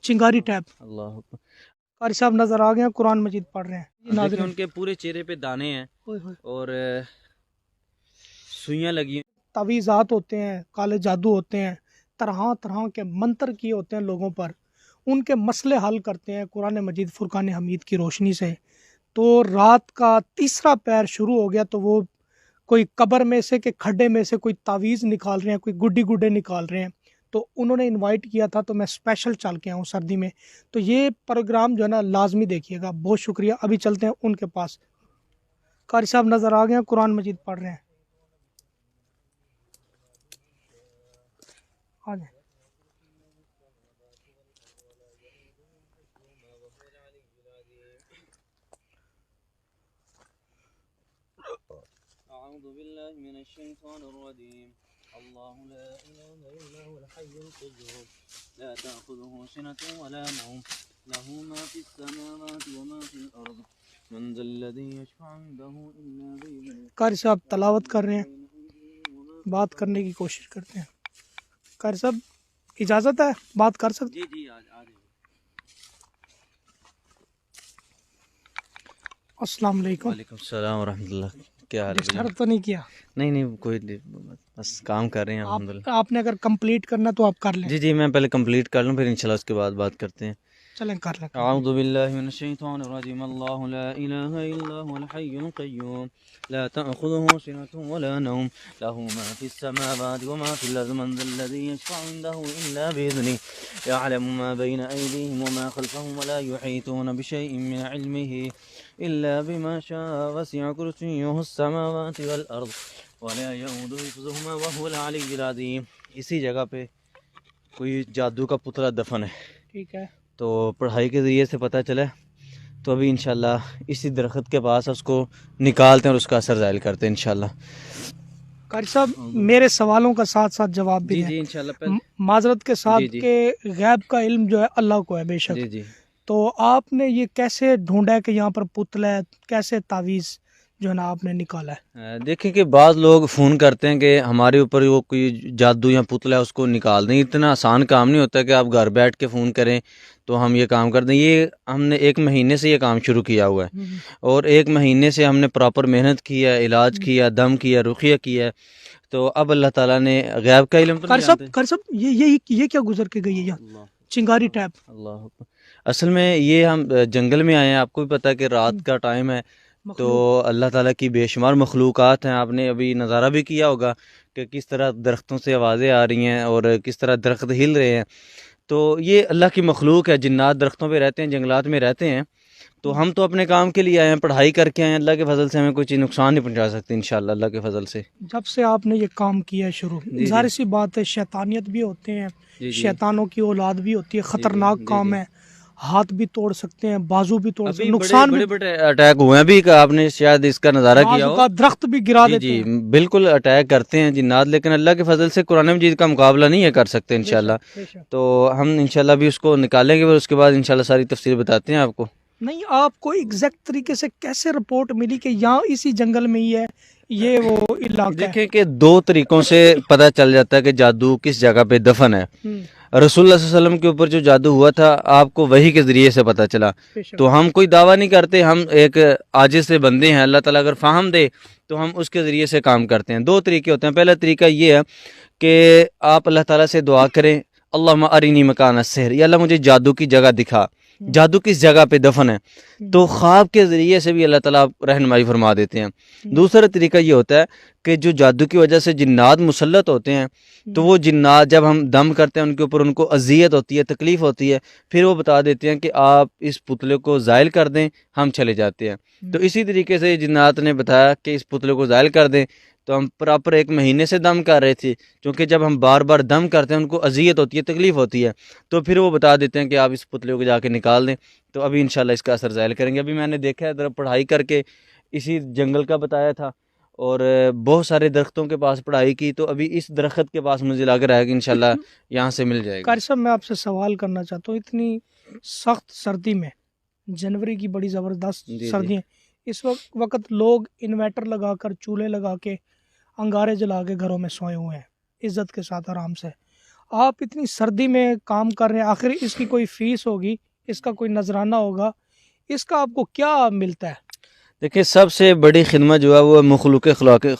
چنگاری tape اللہ اکبر۔ قاری صاحب نظر آ گئے ہیں، قرآن مجید پڑھ رہے ہیں جی دیکھیں ناظرین۔ ان کے پورے چہرے پہ دانے ہیں ہوئے ہوئے۔ اور سوئیاں لگی ہیں۔ تعویذات ہوتے ہیں، کالے جادو ہوتے ہیں، طرح طرح کے منتر کیے ہوتے ہیں لوگوں پر، ان کے مسئلے حل کرتے ہیں قرآن مجید فرقان حمید کی روشنی سے۔ تو رات کا تیسرا پہر شروع ہو گیا تو وہ کوئی قبر میں سے کہ کھڈے میں سے کوئی تعویذ نکال رہے ہیں، کوئی گڈی گڈے نکال رہے ہیں، تو انہوں نے انوائٹ کیا تھا تو میں اسپیشل چل کے آؤں سردی میں، تو یہ پروگرام جو ہے نا لازمی دیکھیے گا۔ بہت شکریہ۔ ابھی چلتے ہیں ان کے پاس۔ قاری صاحب نظر آ گئے ہیں، قرآن مجید پڑھ رہے ہیں، آ جائیں۔ اعوذ باللہ من الشیطان الرجیم اللہ لا الہ الا هو الحی القیوم لا تأخذه سنة ولا نوم له ما في السماوات وما في الارض من ذا الذی یشفع عنده الا بإذنه قاری صاحب تلاوت کر رہے ہیں، بات کرنے کی کوشش کرتے ہیں۔ قاری صاحب اجازت ہے، بات کر سکتے ہیں؟ جی آ جائیں۔ السلام علیکم۔ وعلیکم السلام ورحمۃ اللہ۔ کیا حال ہے؟ ڈسٹرب تو نہیں کیا؟ نہیں کوئی بس کام کر رہے ہیں الحمدللہ۔ آپ نے اگر کمپلیٹ کرنا تو آپ کر لیں۔ جی میں پہلے کمپلیٹ کر لوں پھر انشاءاللہ اس کے بعد بات کرتے ہیں۔ چلیں کر لیں۔ اعوذ باللہ من الشیطان الرجیم اللہ لا الہ الا هو الحی القیوم لا تأخذه سنة ولا نوم له ما في السماوات وما في الارض من ذا الذی یشفع عنده الا بإذنه يعلم ما بين ایدیہم وما خلفهم ولا يحیطون بشیء من علمه الا بما شاء وسع کرسیہ السماوات والارض ولا یؤوده حفظهما وهو العلی العظیم۔ اسی جگہ پہ کوئی جادو کا پتلا دفن ہے، ٹھیک ہے، تو پڑھائی کے ذریعے سے پتہ چلا، تو ابھی انشاءاللہ اسی درخت کے پاس اس کو نکالتے ہیں اور اس کا اثر ظاہر کرتے ہیں انشاءاللہ۔ قاری صاحب میرے سوالوں کا ساتھ ساتھ جواب بھی دیں۔ انشاءاللہ معذرت کے ساتھ کہ غیب کا علم جو ہے اللہ کو ہے بے شک، تو آپ نے یہ کیسے ڈھونڈا ہے کہ یہاں پر پتلا ہے، کیسے تعویذ جو ہے نا آپ نے نکالا ہے؟ دیکھیں کہ بعض لوگ فون کرتے ہیں کہ ہمارے اوپر وہ کوئی جادو یا پتلا ہے اس کو نکال دیں۔ اتنا آسان کام نہیں ہوتا کہ آپ گھر بیٹھ کے فون کریں تو ہم یہ کام کر دیں۔ یہ ہم نے 1 مہینے سے یہ کام شروع کیا ہوا ہے اور 1 مہینے سے ہم نے پراپر محنت کی ہے، علاج کیا، دم کیا، رقیہ کیا ہے، تو اب اللہ تعالیٰ نے غیب کا علم تو نہیں جانتے۔ قاری صاحب یہ کیا گزر کے گئی ہے یہاں چنگاری ٹیپ؟ اللہ اصل میں یہ ہم جنگل میں آئے ہیں، آپ کو بھی پتہ ہے کہ رات کا ٹائم ہے، تو اللہ تعالیٰ کی بے شمار مخلوقات ہیں۔ آپ نے ابھی نظارہ بھی کیا ہوگا کہ کس طرح درختوں سے آوازیں آ رہی ہیں اور کس طرح درخت ہل رہے ہیں، تو یہ اللہ کی مخلوق ہے۔ جنات درختوں پہ رہتے ہیں، جنگلات میں رہتے ہیں، تو ہم تو اپنے کام کے لیے آئے ہیں، پڑھائی کر کے آئے ہیں۔ اللہ کے فضل سے ہمیں کوئی چیز نقصان نہیں پہنچا سکتی انشاءاللہ اللہ کے فضل سے۔ جب سے آپ نے یہ کام کیا ہے شروع، ظاہر سی بات ہے شیطانیت بھی ہوتے ہیں، شیطانوں کی اولاد بھی ہوتی ہے، خطرناک کام ہے، ہاتھ بھی توڑ سکتے ہیں، بازو بھی توڑ سکتے ہیں، نقصان بھی، بڑے اٹیک ہوئے ہیں بھی، آپ نے شاید اس کا نظارہ کیا ہو، درخت بھی گرا دیتے ہیں۔ بالکل اٹیک کرتے ہیں جنات، لیکن اللہ کے فضل سے قرآن مجید کا مقابلہ نہیں ہے کر سکتے انشاءاللہ۔ تو ہم انشاءاللہ بھی اس کو نکالیں گے، پھر اس کے بعد انشاءاللہ ساری تفصیل بتاتے ہیں آپ کو۔ نہیں، آپ کو ایگزیکٹ طریقے سے کیسے رپورٹ ملی کہ یہاں اسی جنگل میں ہی ہے یہ وہ علاقہ ہے؟ دیکھیں کہ 2 طریقوں سے پتہ چل جاتا ہے کہ جادو کس جگہ پہ دفن ہے۔ رسول اللہ صلی اللہ علیہ وسلم کے اوپر جو جادو ہوا تھا آپ کو وحی کے ذریعے سے پتہ چلا، تو ہم کوئی دعویٰ نہیں کرتے، ہم ایک عاجز سے بندے ہیں، اللہ تعالیٰ اگر فہم دے تو ہم اس کے ذریعے سے کام کرتے ہیں۔ 2 طریقے ہوتے ہیں۔ پہلا طریقہ یہ ہے کہ آپ اللہ تعالیٰ سے دعا کریں، اللہم ارینی مکان السحر، یا اللہ مجھے جادو کی جگہ دکھا، جادو کس جگہ پہ دفن ہے، تو خواب کے ذریعے سے بھی اللہ تعالیٰ رہنمائی فرما دیتے ہیں۔ دوسرا طریقہ یہ ہوتا ہے کہ جو جادو کی وجہ سے جنات مسلط ہوتے ہیں، تو وہ جنات جب ہم دم کرتے ہیں ان کے اوپر، ان کو اذیت ہوتی ہے، تکلیف ہوتی ہے، پھر وہ بتا دیتے ہیں کہ آپ اس پتلے کو زائل کر دیں، ہم چلے جاتے ہیں۔ تو اسی طریقے سے جنات نے بتایا کہ اس پتلے کو زائل کر دیں، تو ہم پراپر 1 مہینے سے دم کر رہے تھے، کیونکہ جب ہم بار بار دم کرتے ہیں ان کو اذیت ہوتی ہے، تکلیف ہوتی ہے، تو پھر وہ بتا دیتے ہیں کہ آپ اس پتلے کو جا کے نکال دیں۔ تو ابھی انشاءاللہ اس کا اثر ظاہر کریں گے۔ ابھی میں نے دیکھا ہے ذرا پڑھائی کر کے اسی جنگل کا بتایا تھا اور بہت سارے درختوں کے پاس پڑھائی کی، تو ابھی اس درخت کے پاس مجھے لگ رہا ہے کہ انشاءاللہ یہاں سے مل جائے گا۔ قاری صاحب میں آپ سے سوال کرنا چاہتا ہوں، اتنی سخت سردی میں، جنوری کی بڑی زبردست سردی ہے، اس وقت لوگ انویٹر لگا کر، چولہے لگا کے، انگارے جلا کے گھروں میں سوئے ہوئے ہیں عزت کے ساتھ آرام سے، آپ اتنی سردی میں کام کر رہے ہیں, آخر اس کی کوئی فیس ہوگی, اس کا کوئی نذرانہ ہوگا, اس کا آپ کو کیا ملتا ہے؟ دیکھیں سب سے بڑی خدمت جو ہے وہ مخلوق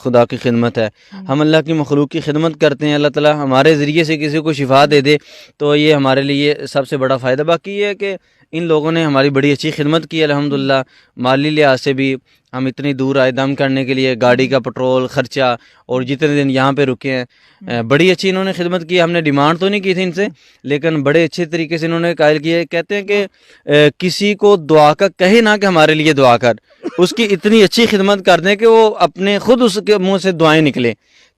خدا کی خدمت ہے. ہم اللہ کی مخلوق کی خدمت کرتے ہیں, اللہ تعالیٰ ہمارے ذریعے سے کسی کو شفا دے دے تو یہ ہمارے لیے سب سے بڑا فائدہ. باقی یہ ہے کہ ان لوگوں نے ہماری بڑی اچھی خدمت کی الحمدللہ. مالی لحاظ سے بھی ہم اتنی دور آئے دم کرنے کے لیے, گاڑی کا پٹرول خرچہ اور جتنے دن یہاں پہ رکے ہیں, بڑی اچھی انہوں نے خدمت کی. ہم نے ڈیمانڈ تو نہیں کی تھی ان سے, لیکن بڑے اچھے طریقے سے انہوں نے قائل کیا. کہتے ہیں کہ کسی کو دعا کا کہے نہ کہ ہمارے لیے دعا کر, اس کی اتنی اچھی خدمت کر دیں کہ وہ اپنے خود اس کے منہ سے دعائیں نکلیں.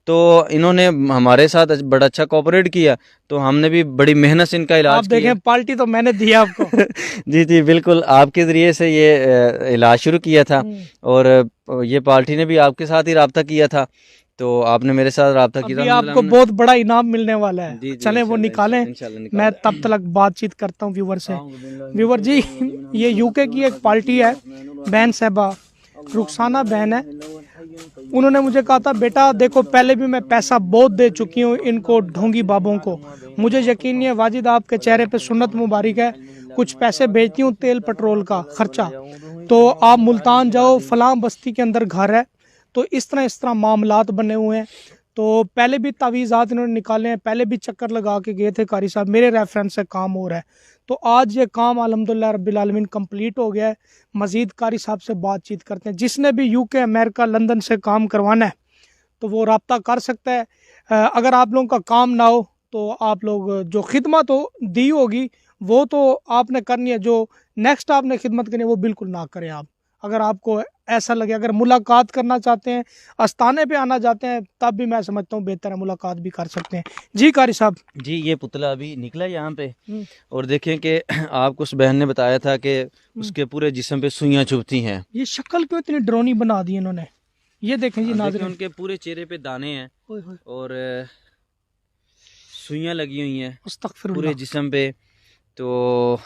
تو انہوں نے ہمارے ساتھ بڑا اچھا کوآپریٹ کیا, تو ہم نے بھی بڑی محنت سے ان کا علاج آپ دیکھیں پالٹی تو میں نے دیا آپ کو. جی جی بالکل, آپ کے ذریعے سے یہ علاج شروع کیا تھا, اور یہ پارٹی نے بھی آپ کے ساتھ ہی رابطہ کیا تھا, تو آپ نے میرے ساتھ رابطہ کیا. ابھی آپ کو بہت بڑا انعام ملنے والا ہے, چلیں وہ نکالیں, میں تب تک بات چیت کرتا ہوں ویور سے. ویور جی, یہ یو کے کی ایک پارٹی ہے, بہن صاحبہ رخسانہ بہن ہے. انہوں نے مجھے کہا تھا بیٹا دیکھو پہلے بھی میں پیسہ بہت دے چکی ہوں ان کو ڈھونگی بابوں کو, مجھے یقین نہیں ہے واجد آپ کے چہرے پہ سنت مبارک ہے, کچھ پیسے بھیجتی ہوں تیل پٹرول کا خرچہ, تو آپ ملتان جاؤ فلاں بستی کے اندر گھر ہے. تو اس طرح معاملات بنے ہوئے ہیں. تو پہلے بھی تعویذات انہوں نے نکالے ہیں, پہلے بھی چکر لگا کے گئے تھے قاری صاحب, میرے ریفرنس سے کام ہو رہا ہے. تو آج یہ کام الحمدللہ رب العالمین کمپلیٹ ہو گیا ہے. مزید قاری صاحب سے بات چیت کرتے ہیں. جس نے بھی یو کے, امریکہ, لندن سے کام کروانا ہے تو وہ رابطہ کر سکتا ہے. اگر آپ لوگوں کا کام نہ ہو تو آپ لوگ جو خدمت ہو دی ہوگی وہ تو آپ نے کرنی ہے, جو نیکسٹ آپ نے خدمت کرنی ہے وہ بالکل نہ کریں آپ. اگر آپ کو ایسا لگے, اگر ملاقات کرنا چاہتے ہیں, استانے پہ آنا چاہتے ہیں, تب بھی میں سمجھتا ہوں بہتر ہے ملاقات بھی کر سکتے ہیں. جی قاری صاحب. جی یہ پتلا ابھی نکلا یہاں پہ, اور دیکھیں کہ آپ کو اس بہن نے بتایا تھا کہ اس کے پورے جسم پہ سوئیاں چبھتی ہیں. یہ شکل کیوں اتنی ڈرونی بنا دی انہوں نے, یہ دیکھیں جی ناظرین, ان کے پورے چہرے پہ دانے ہیں اور سوئیاں لگی ہوئی ہیں استغفر پورے اللہ. جسم پہ. تو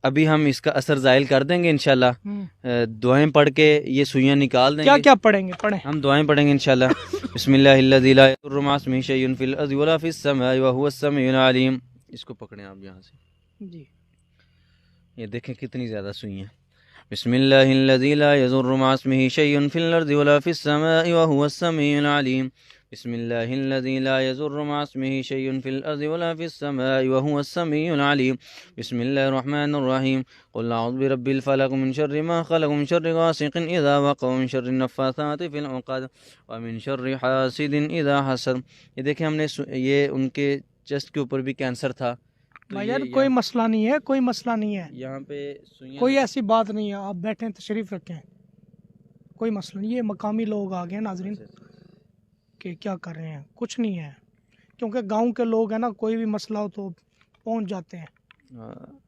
ابھی ہم اس کا اثر زائل کر دیں گے انشاءاللہ, دعائیں پڑھ کے یہ سوئیاں نکال دیں گے. کیا کیا پڑھیں گے؟ پڑھیں. ہم دعائیں پڑھیں گے انشاءاللہ. بسم اللہ الذی لا یضر مع اسمہ شیء فی الارض ولا فی السماء وهو السمیع العلیم. اس کو پکڑیں آپ یہاں سے. جی یہ دیکھیں کتنی زیادہ سوئیاں. بسم اللہ الذی لا یضر مع اسمہ شیء فی الارض ولا فی السماء وهو السمیع العلیم. بسم اللہ الذی لا یضر مع اسمہ شیء فی الارض ولا فی السماء وهو السمیع العلیم. بسم اللہ الرحمن الرحیم. قل اعوذ برب الفلق من شر ما خلق من شر غاسق اذا وقب من شر النفاثات فی العقد ومن شر حاسد اذا حسد. یہ دیکھیں ہم نے یہ ان کے چیسٹ کے اوپر بھی کینسر تھا. بھائی یار کوئی مسئلہ نہیں ہے, کوئی مسئلہ نہیں ہے, یہاں پہ کوئی ایسی بات نہیں ہے. آپ بیٹھیں تشریف رکھیں, کوئی مسئلہ نہیں. یہ مقامی لوگ آ گئے ہیں ناظرین کہ کیا کر رہے ہیں, کچھ نہیں ہے, کیونکہ گاؤں کے لوگ ہیں نا, کوئی بھی مسئلہ ہو تو پہنچ جاتے ہیں.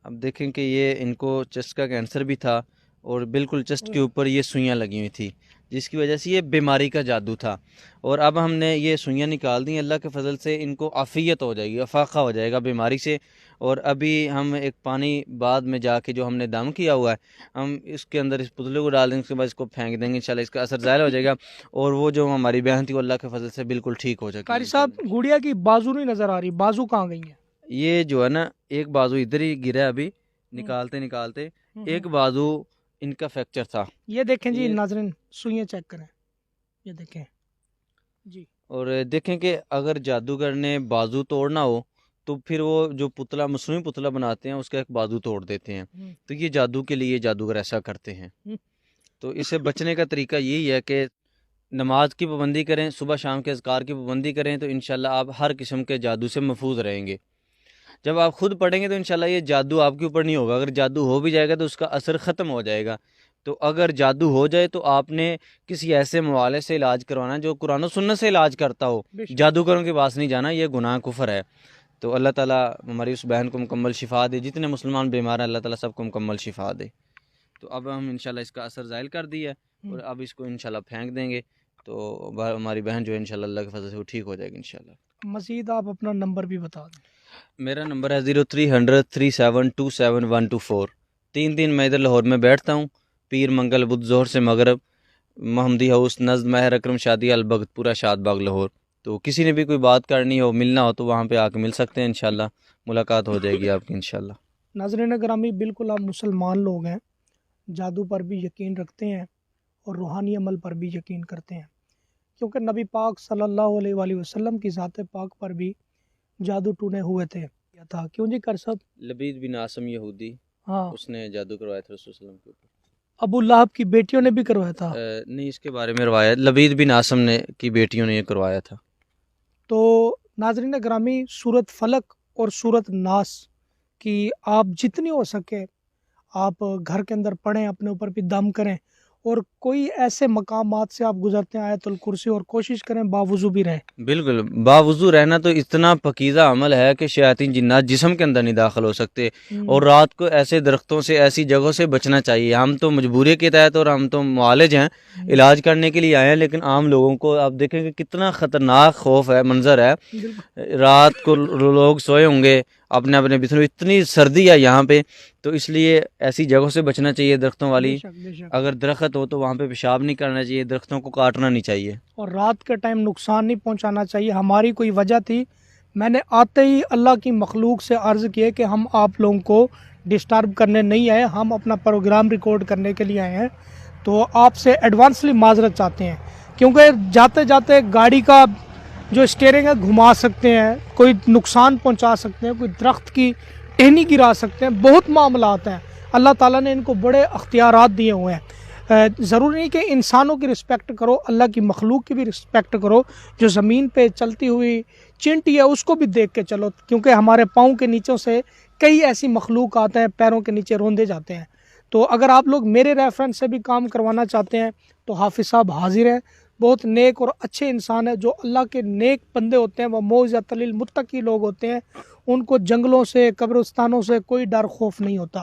اب دیکھیں کہ یہ ان کو چیسٹ کا کینسر بھی تھا, اور بالکل چیسٹ کے اوپر یہ سوئیاں لگی ہوئی تھی, جس کی وجہ سے یہ بیماری کا جادو تھا. اور اب ہم نے یہ سوئیاں نکال دیں, اللہ کے فضل سے ان کو عافیت ہو جائے گی, افاقہ ہو جائے گا بیماری سے. اور ابھی ہم ایک پانی بعد میں جا کے جو ہم نے دم کیا ہوا ہے, ہم اس کے اندر اس پتلے کو ڈال دیں گے, اس کے بعد اس کو پھینک دیں گے, انشاءاللہ اس کا اثر ظاہر ہو جائے گا. اور وہ جو ہماری بہن تھی وہ اللہ کے فضل سے بالکل ٹھیک ہو جائے گی. قاری صاحب گڑیا کی بازو نہیں نظر آ رہی, بازو کہاں گئی ہیں؟ یہ جو ہے نا ایک بازو ادھر ہی گرا ہے, ابھی نکالتے ایک بازو ان کا فریکچر تھا. یہ دیکھیں جی ناظرین, سوئیاں چیک کریں, یہ دیکھیں جی. اور دیکھیں کہ اگر جادوگر نے بازو توڑنا ہو تو پھر وہ جو پتلا مصنوعی پتلا بناتے ہیں اس کا ایک بازو توڑ دیتے ہیں. تو یہ جادو کے لیے جادوگر ایسا کرتے ہیں. تو اس سے بچنے کا طریقہ یہی ہے کہ نماز کی پابندی کریں, صبح شام کے اذکار کی پابندی کریں, تو انشاءاللہ آپ ہر قسم کے جادو سے محفوظ رہیں گے. جب آپ خود پڑھیں گے تو انشاءاللہ یہ جادو آپ کے اوپر نہیں ہوگا. اگر جادو ہو بھی جائے گا تو اس کا اثر ختم ہو جائے گا. تو اگر جادو ہو جائے تو آپ نے کسی ایسے موالے سے علاج کروانا جو قرآن و سنت سے علاج کرتا ہو, جادوگروں کے پاس نہیں جانا, یہ گناہ کفر ہے. تو اللہ تعالیٰ ہماری اس بہن کو مکمل شفا دے, جتنے مسلمان بیمار ہیں اللہ تعالیٰ سب کو مکمل شفا دے. تو اب ہم انشاءاللہ اس کا اثر زائل کر دیا ہے, اور اب اس کو انشاءاللہ پھینک دیں گے, تو ہماری بہن جو ہے انشاءاللہ اللہ کے فضل سے وہ ٹھیک ہو جائے گی انشاءاللہ. مزید آپ اپنا نمبر بھی بتا دیں. میرا نمبر ہے 0300 3727 124. 3 میں ادھر لاہور میں بیٹھتا ہوں, پیر منگل بدھ ظہر سے مغرب, محمدی ہاؤس نزد ماہر اکرم شادی البغت پورا شاد باغ لاہور. تو کسی نے بھی کوئی بات کرنی ہو، ملنا ہو تو وہاں پہ آ کے مل سکتے ہیں، انشاءاللہ ملاقات ہو جائے گی آپ کی انشاءاللہ۔ ناظرین گرامی، بالکل آپ مسلمان لوگ ہیں، جادو پر بھی یقین رکھتے ہیں اور روحانی عمل پر بھی یقین کرتے ہیں، کیونکہ نبی پاک صلی اللہ علیہ وآلہ وسلم کی ذات پاک پر بھی جادو ٹونے ہوئے تھے تھا، کیوں جی کر صاحب؟ لبید بن عاصم یہودی، ہاں، اس نے جادو کروایا تھا رسول صلی اللہ علیہ وسلم کے اوپر۔ ابو لہب کی بیٹیوں نے بھی کروایا تھا۔ نہیں، اس کے بارے میں روایت لبید بن عاصم نے کی بیٹیوں نے یہ کروایا تھا۔ تو ناظرین گرامی، سورت فلق اور سورت ناس کی آپ جتنی ہو سکے آپ گھر کے اندر پڑھیں، اپنے اوپر بھی دم کریں، اور کوئی ایسے مقامات سے آپ گزرتے ہیں آیت الکرسی، اور کوشش کریں باوضو بھی رہیں۔ بالکل، باوضو رہنا تو اتنا پاکیزہ عمل ہے کہ شیاطین جنات جسم کے اندر نہیں داخل ہو سکتے، اور رات کو ایسے درختوں سے، ایسی جگہوں سے بچنا چاہیے۔ ہم تو مجبوری کے تحت، اور ہم تو معالج ہیں، علاج کرنے کے لیے آئے ہیں، لیکن عام لوگوں کو آپ دیکھیں کہ کتنا خطرناک خوف ہے، منظر ہے۔ رات کو لوگ سوئے ہوں گے اپنے اپنے بستروں، اتنی سردی ہے یہاں پہ، تو اس لیے ایسی جگہوں سے بچنا چاہیے درختوں والی۔ بے شک، بے شک۔ اگر درخت ہو تو وہاں پہ پیشاب نہیں کرنا چاہیے، درختوں کو کاٹنا نہیں چاہیے، اور رات کے ٹائم نقصان نہیں پہنچانا چاہیے۔ ہماری کوئی وجہ تھی، میں نے آتے ہی اللہ کی مخلوق سے عرض کیے کہ ہم آپ لوگوں کو ڈسٹرب کرنے نہیں آئے، ہم اپنا پروگرام ریکارڈ کرنے کے لیے آئے ہیں، تو آپ سے ایڈوانسلی معذرت چاہتے ہیں، کیونکہ جاتے جاتے گاڑی کا جو اسٹیئرنگ ہے گھما سکتے ہیں، کوئی نقصان پہنچا سکتے ہیں، کوئی درخت کی ٹہنی گرا سکتے ہیں، بہت معاملات ہیں۔ اللہ تعالیٰ نے ان کو بڑے اختیارات دیے ہوئے ہیں۔ ضروری نہیں کہ انسانوں کی رسپیکٹ کرو، اللہ کی مخلوق کی بھی رسپیکٹ کرو، جو زمین پہ چلتی ہوئی چینٹی ہے اس کو بھی دیکھ کے چلو، کیونکہ ہمارے پاؤں کے نیچوں سے کئی ایسی مخلوق آتے ہیں، پیروں کے نیچے روندے جاتے ہیں۔ تو اگر آپ لوگ میرے ریفرنس سے بھی کام کروانا چاہتے ہیں تو حافظ صاحب حاضر ہیں، بہت نیک اور اچھے انسان ہیں، جو اللہ کے نیک بندے ہوتے ہیں، وہ موعظۃ للمتقی لوگ ہوتے ہیں، ان کو جنگلوں سے، قبرستانوں سے کوئی ڈر خوف نہیں ہوتا۔